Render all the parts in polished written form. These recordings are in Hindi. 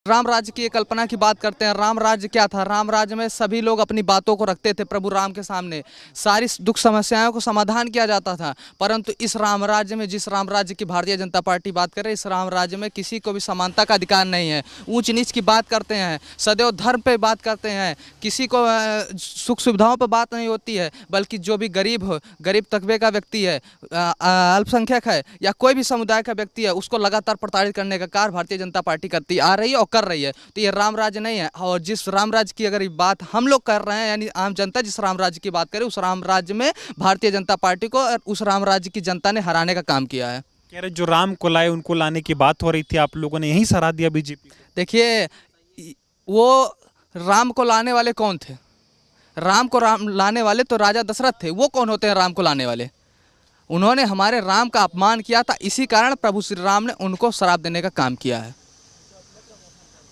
राम राज्य की कल्पना की बात करते हैं। राम राज्य क्या था? राम राज्य में सभी लोग अपनी बातों को रखते थे प्रभु राम के सामने, सारी दुख समस्याओं को समाधान किया जाता था। परंतु इस राम राज्य में, जिस राम राज्य की भारतीय जनता पार्टी बात करे, इस राम राज्य में किसी को भी समानता का अधिकार नहीं है। ऊंच नीच की बात करते हैं, सदैव धर्म पे बात करते हैं, किसी को सुख सुविधाओं पर बात नहीं होती है, बल्कि जो भी गरीब हो, गरीब तबके का व्यक्ति है, अल्पसंख्यक है या कोई भी समुदाय का व्यक्ति है, उसको लगातार प्रताड़ित करने का कार्य भारतीय जनता पार्टी करती आ रही है और कर रही है। तो ये राम राज्य नहीं है। और जिस राम राज्य की अगर बात हम लोग कर रहे हैं, यानी आम जनता जिस राम राज्य की बात करे, उस राम राज्य में भारतीय जनता पार्टी को उस राम राज्य की जनता ने हराने का काम किया है। कह रहे जो राम को लाए उनको लाने की बात हो रही थी, आप लोगों ने यही सराह दिया बीजेपी। देखिए, वो राम को लाने वाले कौन थे? राम को लाने वाले तो राजा दशरथ थे। वो कौन होते हैं राम को लाने वाले? उन्होंने हमारे राम का अपमान किया था, इसी कारण प्रभु श्री राम ने उनको श्राप देने का काम किया है।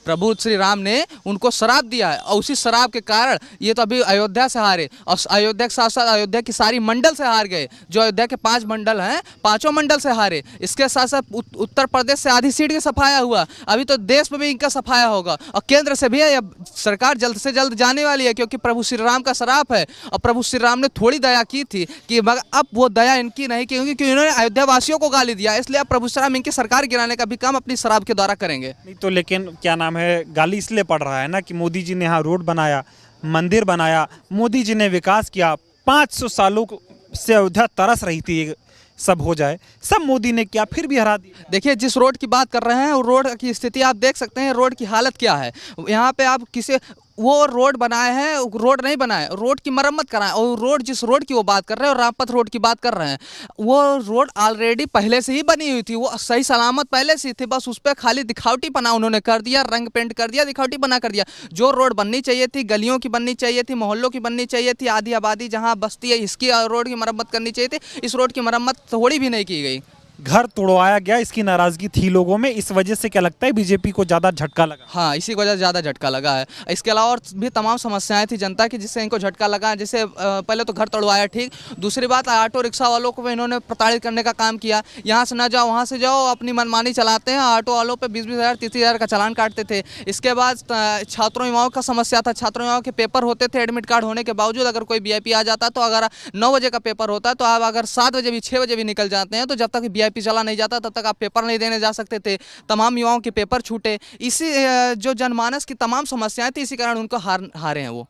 प्रभु श्री राम ने उनको श्राप दिया है और उसी श्राप के कारण ये तो अभी अयोध्या से हारे, और अयोध्या के साथ साथ अयोध्या की सारी मंडल से हार गए। जो अयोध्या के 5 मंडल हैं, 5 मंडल से हारे। इसके साथ साथ उत्तर प्रदेश से आधी सीट का सफाया हुआ, अभी तो देश में भी इनका सफाया होगा और केंद्र से भी है। सरकार जल्द से जल्द जाने वाली है, क्योंकि प्रभु श्री राम का श्राप है। और प्रभु श्री राम ने थोड़ी दया की थी कि मगर अब वो दया इनकी नहीं की, क्योंकि इन्होंने अयोध्या वासियों को गाली दिया, इसलिए अब प्रभु श्री राम इनकी सरकार गिराने का भी काम अपनी श्राप के द्वारा करेंगे। नहीं तो लेकिन क्या नाम है, गाली इसलिए पड़ रहा है ना कि मोदी जी ने यहाँ रोड बनाया, मंदिर बनाया, मोदी जी ने विकास किया। 500 सालों से अयोध्या तरस रही थी सब हो जाए, सब मोदी ने किया, फिर भी हरा दिया। देखिए, जिस रोड की बात कर रहे हैं, वो रोड की स्थिति आप देख सकते हैं। रोड की हालत क्या है यहाँ पे। आप किसी वो रोड बनाए हैं, रोड नहीं बनाए, रोड की मरम्मत कराएं। और रोड, जिस रोड की वो बात कर रहे हैं, और रामपथ रोड की बात कर रहे हैं, वो रोड ऑलरेडी पहले से ही बनी हुई थी, वो सही सलामत पहले से थी। बस उस पर खाली दिखावटी बना उन्होंने कर दिया, रंग पेंट कर दिया, दिखावटी बना कर दिया। जो रोड बननी चाहिए थी, गलियों की बननी चाहिए थी, मोहल्लों की बननी चाहिए थी, आधी आबादी जहाँ बसती है, इसकी रोड की मरम्मत करनी चाहिए थी। इस रोड की मरम्मत थोड़ी भी नहीं की गई। घर तोड़वाया गया, इसकी नाराजगी थी लोगों में। इस वजह से क्या लगता है बीजेपी को ज़्यादा झटका लगा? हाँ, इसी वजह से ज़्यादा झटका लगा है। इसके अलावा और भी तमाम समस्याएं थी जनता की, जिससे इनको झटका लगा। जैसे पहले तो घर तोड़वाया, ठीक। दूसरी बात, ऑटो रिक्शा वालों को इन्होंने प्रताड़ित करने का काम किया। यहाँ से ना जाओ, वहाँ से जाओ, अपनी मनमानी चलाते हैं। ऑटो वालों पे 20-20 हज़ार 30 हज़ार का चालान काटते थे। इसके बाद छात्रों युवाओं का समस्या था। छात्रों युवाओं के पेपर होते थे, एडमिट कार्ड होने के बावजूद अगर कोई वीआईपी आ जाता, तो अगर 9 बजे का पेपर होता, तो आप अगर 7 बजे भी 6 बजे भी निकल जाते हैं, तो जब तक वीआईपी चला नहीं जाता, तब तक आप पेपर नहीं देने जा सकते थे। तमाम युवाओं के पेपर छूटे। इसी जो जनमानस की तमाम समस्याएं थी, इसी कारण उनको हारे हैं वो।